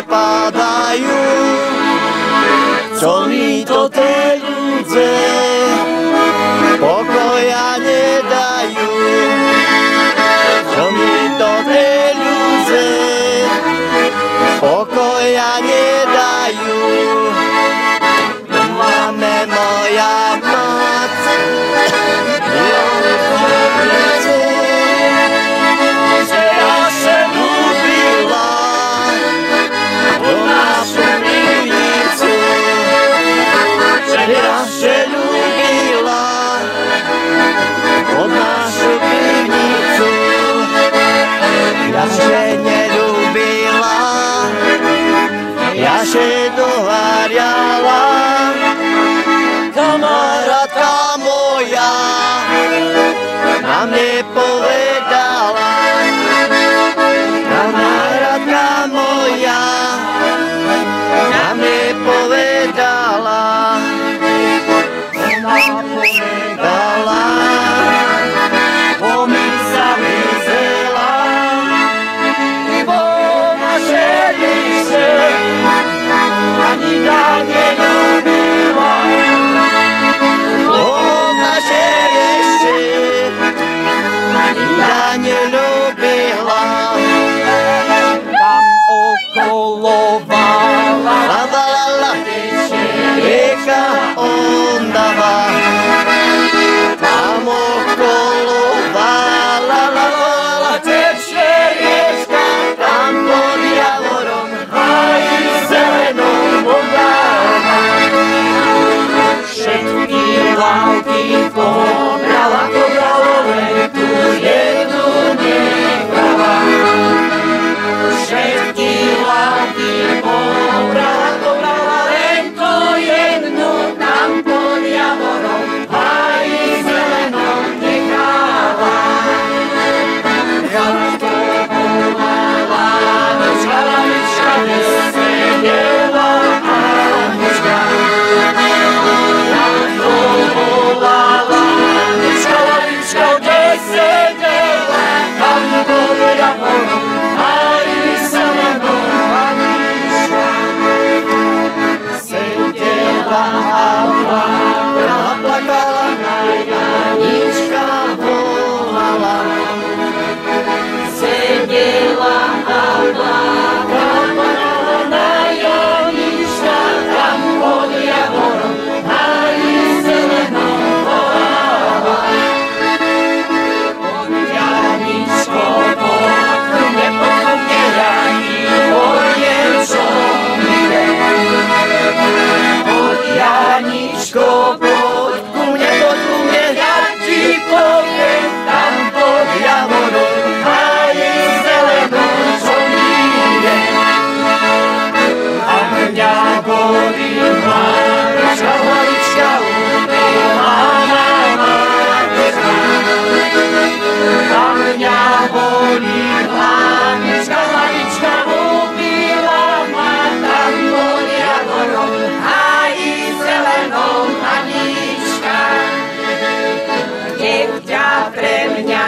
padajú, čo mi to tie ľudze pokoja nedajú, čo mi to tie ľudze pokoja nedajú. Máme moja mať, že dohariala kamarátka moja, na mne povedala, kamarátka moja, na mne povedala, ona povedala, pomy sa vyzela, bo naše liše ani ja neľúbila, ona že ešte ani ja neľúbila. Tam okolo vala, rieka Ondava, tam okolo vala, teče riečka, tam pod javorom aj zelenou vodáva. Všetky lávky pobrala, len tu jednu nechala. Všetky lávky pobrala, len tu jednu tam pod javorom aj zelenou nechala. Jak to bola lavička, kde sedela Anička. Jak to bola lavička, kde sedela tam pod javorom aj zelenou Anička. Sedela a plakala, Anička volala. Sedela a plakala, Anička tam pod javorom aj zelenou volala. Poď Aničko, poď ku mne, ja ti poviem, čo mi je. Poď Aničko, poď ku mne, ja ti poviem, tam pod javorom aj zelenou, čo mi je. A mňa bolí hlavička, ubila ma matka. A mňa bolí hlavička, ubila ma tam pod javorom aj zelenou Anička. Dievťa pre mňa